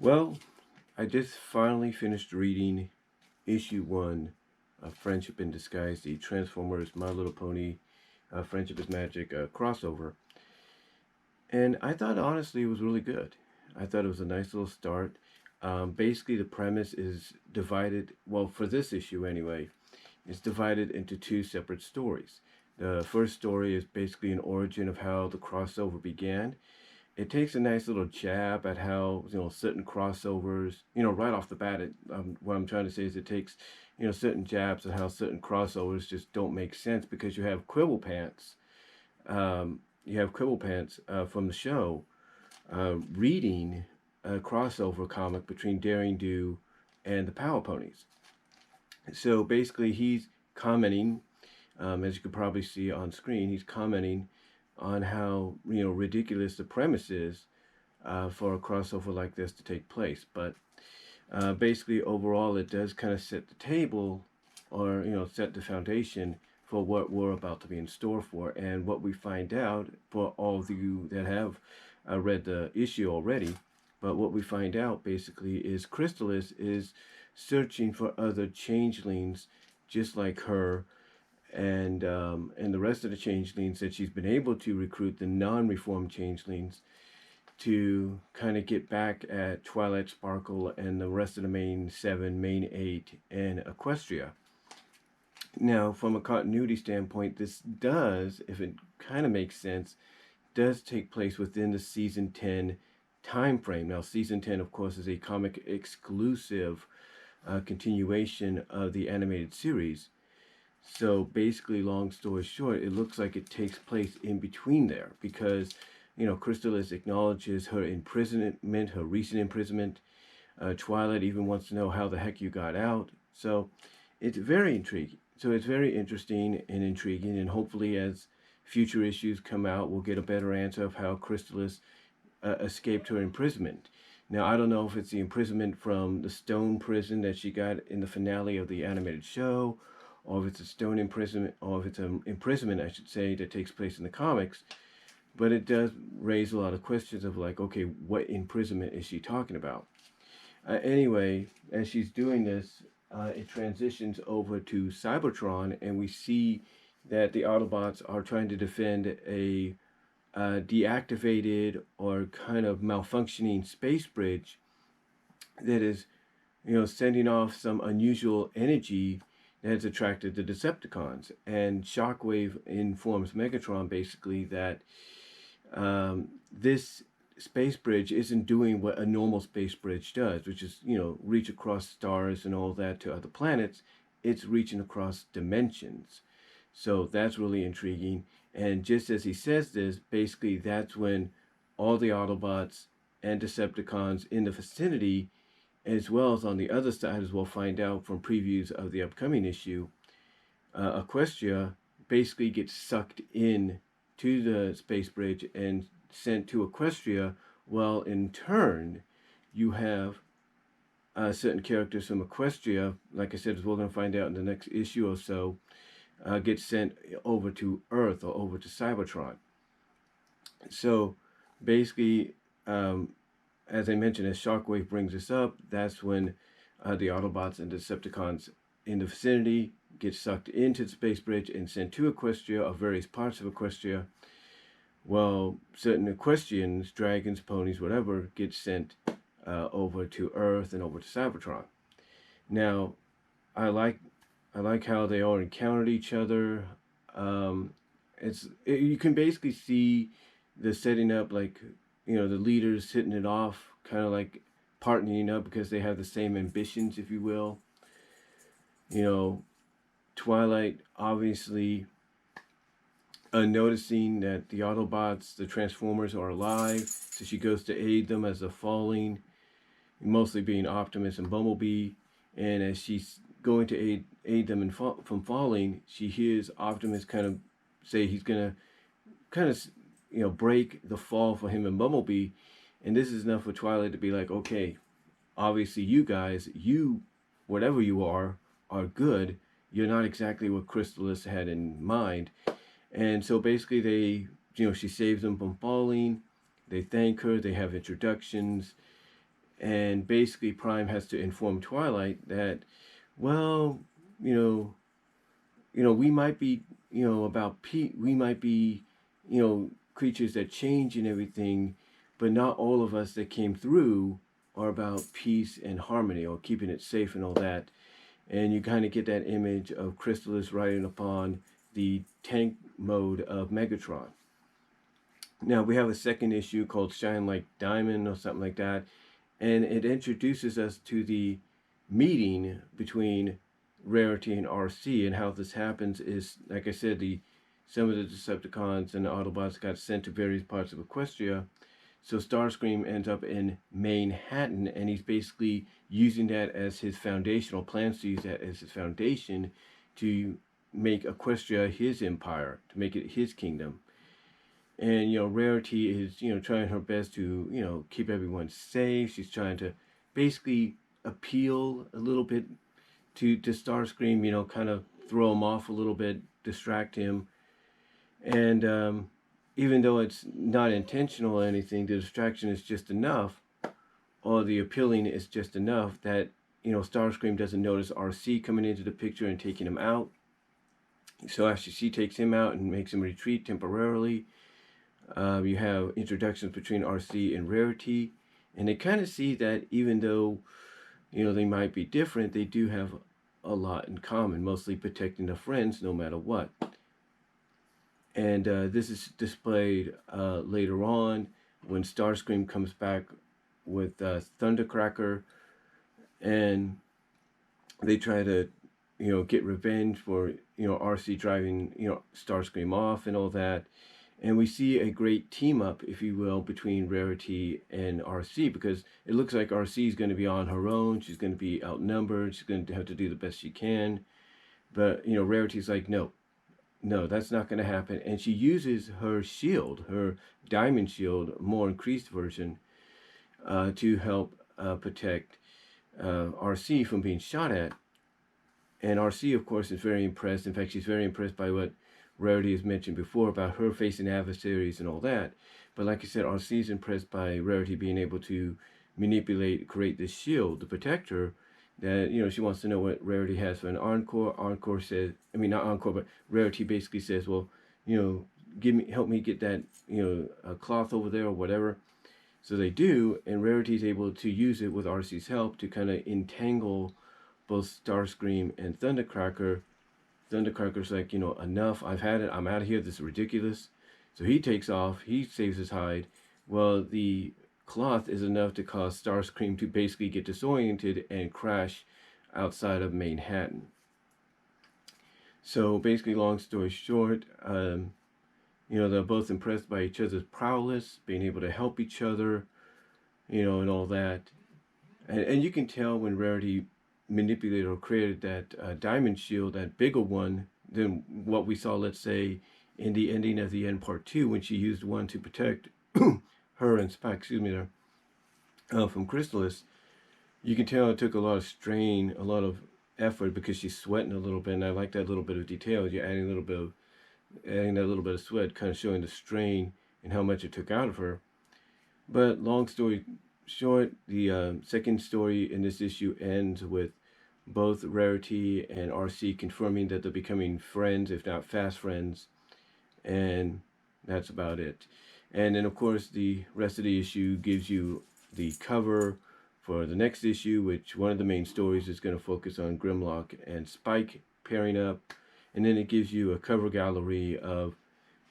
Well, I just finally finished reading issue 1 of Friendship in Disguise, the Transformers My Little Pony Friendship is Magic crossover. And I thought honestly it was really good. I thought it was a nice little start. Basically, the premise is divided, well, for this issue anyway, it's divided into two separate stories. The first story is basically an origin of how the crossover began. It takes a nice little jab at how certain crossovers, right off the bat. What I'm trying to say is it takes certain jabs at how certain crossovers just don't make sense because you have Quibble Pants from the show reading a crossover comic between Daring Do and the Power Ponies. So basically, he's commenting, as you can probably see on screen, he's commenting on how ridiculous the premise is for a crossover like this to take place. But basically, overall, it does kind of set the table, or set the foundation for what we're about to be in store for, and what we find out for all of you that have read the issue already. But what we find out basically is Chrysalis is searching for other changelings just like her, and the rest of the changelings that she's been able to recruit, the non-reformed changelings, to kind of get back at Twilight Sparkle and the rest of the main 7, main 8, and Equestria. Now, from a continuity standpoint, this does, if it kind of makes sense, does take place within the season 10 time frame. Now, season 10, of course, is a comic exclusive continuation of the animated series. So basically, long story short, it looks like it takes place in between there because, Chrysalis acknowledges her imprisonment, her recent imprisonment. Twilight even wants to know how the heck you got out. So it's very intriguing. So it's very interesting and intriguing, and hopefully as future issues come out, we'll get a better answer of how Chrysalis escaped her imprisonment. Now, I don't know if it's the imprisonment from the stone prison that she got in the finale of the animated show, or if it's a stone imprisonment, or if it's an imprisonment, I should say, that takes place in the comics. But it does raise a lot of questions of like, okay, what imprisonment is she talking about? Anyway, as she's doing this, it transitions over to Cybertron, and we see that the Autobots are trying to defend a deactivated or kind of malfunctioning space bridge that is, sending off some unusual energy that has attracted the Decepticons. And Shockwave informs Megatron basically that this space bridge isn't doing what a normal space bridge does, which is, reach across stars and all that to other planets. It's reaching across dimensions. So that's really intriguing. And just as he says this, basically that's when all the Autobots and Decepticons in the vicinity, as well as on the other side, as we'll find out from previews of the upcoming issue, Equestria basically gets sucked in to the space bridge and sent to Equestria. Well, in turn, you have certain characters from Equestria, like I said, as we're going to find out in the next issue or so, get sent over to Earth or over to Cybertron. So basically, as I mentioned, as Shockwave brings this up, that's when the Autobots and Decepticons in the vicinity get sucked into the space bridge and sent to Equestria or various parts of Equestria. Well, certain Equestrians, dragons, ponies, whatever, get sent over to Earth and over to Cybertron. Now, I like how they all encountered each other. You can basically see the setting up, like, the leaders hitting it off, kind of like partnering up because they have the same ambitions, if you will. Twilight obviously noticing that the Autobots, the Transformers, are alive, so she goes to aid them as they're falling, mostly being Optimus and Bumblebee. And as she's going to aid them from falling, she hears Optimus kind of say he's gonna kind of break the fall for him and Bumblebee. And this is enough for Twilight to be like, okay, obviously you guys, whatever you are good. You're not exactly what Chrysalis had in mind. And so basically she saves them from falling. They thank her. They have introductions. and basically Prime has to inform Twilight that, well, you know, we might be, we might be, creatures that change and everything, but not all of us that came through are about peace and harmony or keeping it safe and all that. And you kind of get that image of Chrysalis riding upon the tank mode of Megatron. Now we have a second issue called Shine Like Diamond or something like that, and it introduces us to the meeting between Rarity and Arcee. And how this happens is, like I said, some of the Decepticons and the Autobots got sent to various parts of Equestria. So Starscream ends up in Manhattan, and he's basically using that as his foundational plans to use that as his foundation to make Equestria his empire, to make it his kingdom. And Rarity is trying her best to keep everyone safe. She's trying to basically appeal a little bit to Starscream, kind of throw him off a little bit, distract him. And even though it's not intentional or anything, the distraction is just enough, or the appealing is just enough that Starscream doesn't notice Arcee coming into the picture and taking him out. So after she takes him out and makes him retreat temporarily, you have introductions between Arcee and Rarity, and they kind of see that even though they might be different, they do have a lot in common, mostly protecting their friends no matter what. And this is displayed later on when Starscream comes back with Thundercracker, and they try to get revenge for Arcee driving Starscream off and all that. And we see a great team up, if you will, between Rarity and Arcee, because it looks like Arcee is going to be on her own. She's going to be outnumbered. She's going to have to do the best she can. But Rarity's like, no, that's not going to happen. And she uses her shield, her diamond shield, more increased version, to help protect Arcee from being shot at. And Arcee, of course, is very impressed. In fact, she's very impressed by what Rarity has mentioned before about her facing adversaries and all that. But like I said, Arcee is impressed by Rarity being able to create this shield to protect her. That she wants to know what Rarity has for an Encore. Encore says, not Encore, but Rarity basically says, well, help me get that a cloth over there or whatever. So they do, and Rarity is able to use it with Arcee's help to kind of entangle both Starscream and Thundercracker. Thundercracker's like, enough, I've had it, I'm out of here, this is ridiculous. So he takes off, he saves his hide. Well, the cloth is enough to cause Starscream to basically get disoriented and crash outside of Manhattan. So basically, long story short, they're both impressed by each other's prowess, being able to help each other, and all that. And you can tell when Rarity manipulated or created that diamond shield, that bigger one than what we saw, let's say, in the ending of the end part 2, when she used one to protect her and Spike, from Chrysalis. You can tell it took a lot of strain, a lot of effort, because she's sweating a little bit, and I like that little bit of detail. You're adding that little bit of sweat, kind of showing the strain and how much it took out of her. But long story short, the second story in this issue ends with both Rarity and Arcee confirming that they're becoming friends, if not fast friends, and that's about it. And then, of course, the rest of the issue gives you the cover for the next issue, which one of the main stories is going to focus on Grimlock and Spike pairing up. And then it gives you a cover gallery of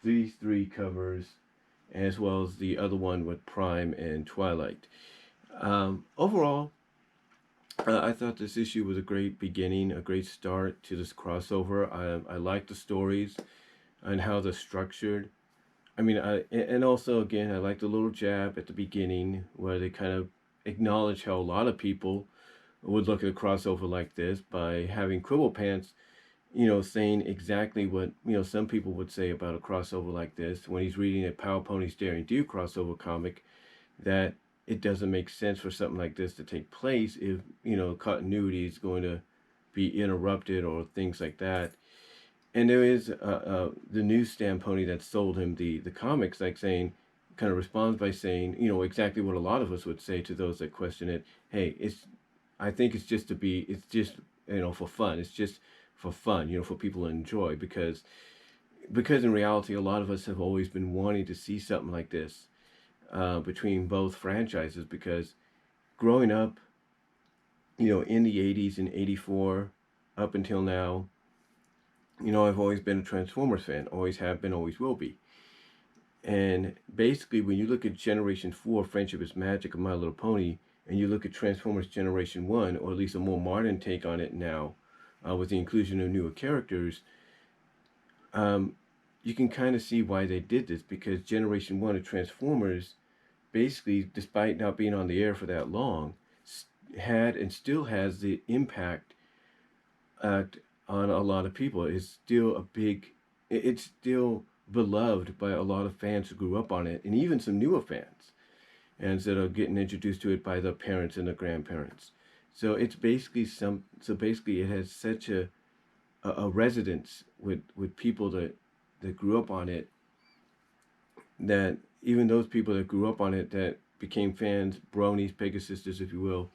these 3 covers, as well as the other one with Prime and Twilight. Overall, I thought this issue was a great beginning, a great start to this crossover. I like the stories and how they're structured. And also, again, I like the little jab at the beginning where they kind of acknowledge how a lot of people would look at a crossover like this by having Quibble Pants, saying exactly what, some people would say about a crossover like this when he's reading a Power Ponies Daring Do crossover comic, that it doesn't make sense for something like this to take place if, continuity is going to be interrupted or things like that. And there is the newsstand pony that sold him the comics, like saying, kind of responds by saying, you know, exactly what a lot of us would say to those that question it. Hey, I think it's just it's just, you know, for fun. It's just for fun, you know, for people to enjoy, because in reality, a lot of us have always been wanting to see something like this between both franchises, because growing up, you know, in the 80s and 84 up until now, you know, I've always been a Transformers fan, always have been, always will be. And basically, when you look at Generation 4, Friendship is Magic of My Little Pony, and you look at Transformers Generation 1, or at least a more modern take on it now, with the inclusion of newer characters, um, you can kind of see why they did this, because Generation 1 of Transformers, basically, despite not being on the air for that long, had and still has the impact on a lot of people. It's still it's still beloved by a lot of fans who grew up on it, and even some newer fans, and that are getting introduced to it by the parents and the grandparents. So it's basically it has such a residence with people that grew up on it, that even those people that grew up on it, that became fans, bronies, Pegasisters, if you will,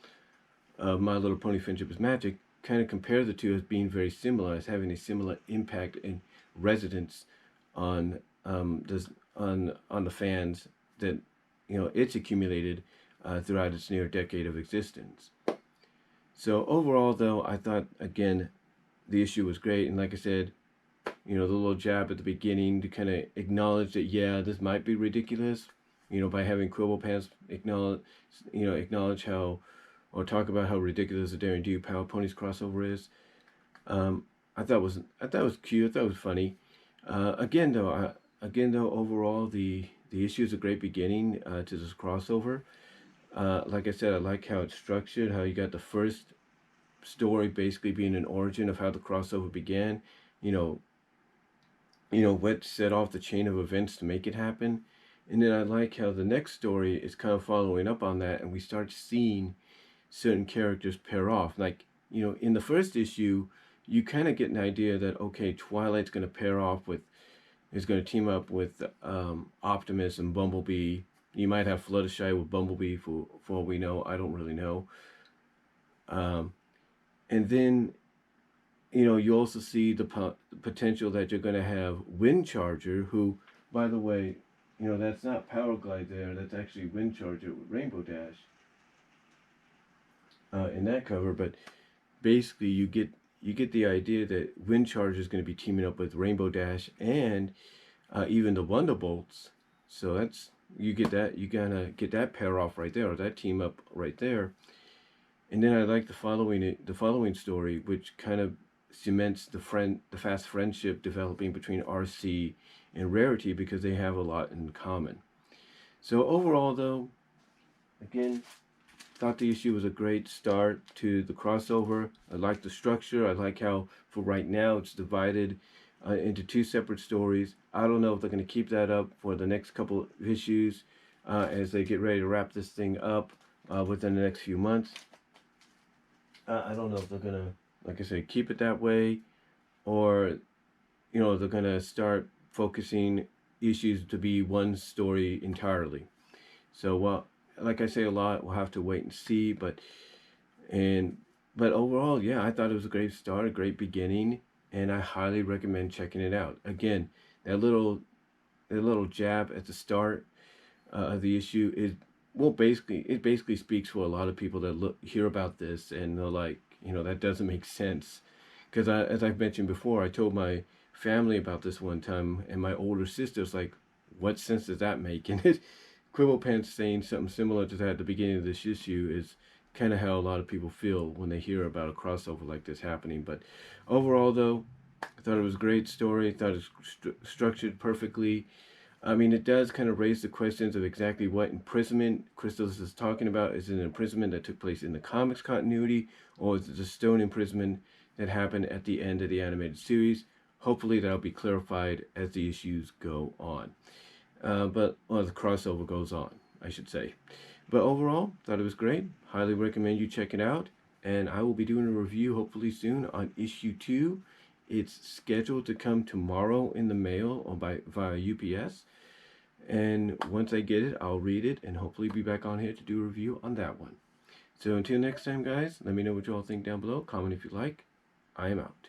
of My Little Pony Friendship is Magic, kind of compare the two as being very similar, as having a similar impact and residence on on the fans that, you know, it's accumulated throughout its near decade of existence. So overall, though, I thought, again, the issue was great, and like I said, you know, the little jab at the beginning to kind of acknowledge that, yeah, this might be ridiculous, you know, by having Quibble Pants acknowledge how, or talk about how ridiculous the Daring Do Power Ponies crossover is. I thought it was cute. I thought it was funny. Again though, overall the issue is a great beginning to this crossover. Like I said, I like how it's structured. How you got the first story basically being an origin of how the crossover began. What set off the chain of events to make it happen. And then I like how the next story is kind of following up on that, and we start seeing certain characters pair off. Like, in the first issue, you kind of get an idea that, okay, Twilight's going to is going to team up with Optimus and Bumblebee. You might have Fluttershy with Bumblebee for all we know. I don't really know. And then, you also see the potential that you're going to have Windcharger, who, by the way, that's not Powerglide there. That's actually Windcharger with Rainbow Dash in that cover. But basically, you get the idea that Windcharger is going to be teaming up with Rainbow Dash and even the Wonderbolts. So you get that pair off right there, or that team up right there. And then I like the following story, which kind of cements the fast friendship developing between Arcee and Rarity, because they have a lot in common. So overall, though, again, thought the issue was a great start to the crossover. I like the structure. I like how, for right now, it's divided into two separate stories. I don't know if they're going to keep that up for the next couple of issues as they get ready to wrap this thing up within the next few months. I don't know if they're going to, like I said, keep it that way, or, they're going to start focusing issues to be one story entirely. So, well, like I say a lot, we'll have to wait and see. But overall, yeah, I thought it was a great start, a great beginning, and I highly recommend checking it out. Again, that little jab at the start of the issue is, well, basically speaks for a lot of people that hear about this and they're like, that doesn't make sense. Because as I've mentioned before, I told my family about this one time, and my older sister's like, what sense does that make? And Quibble Pants saying something similar to that at the beginning of this issue is kind of how a lot of people feel when they hear about a crossover like this happening. But overall, though, I thought it was a great story. I thought it was structured perfectly. I mean, it does kind of raise the questions of exactly what imprisonment Crystallis is talking about. Is it an imprisonment that took place in the comics continuity, or is it a stone imprisonment that happened at the end of the animated series? Hopefully that'll be clarified as the issues go on. The crossover goes on, I should say. But overall, thought it was great. Highly recommend you check it out. And I will be doing a review hopefully soon on issue 2. It's scheduled to come tomorrow in the mail or via UPS. And once I get it, I'll read it and hopefully be back on here to do a review on that one. So until next time, guys, let me know what you all think down below. Comment if you like. I am out.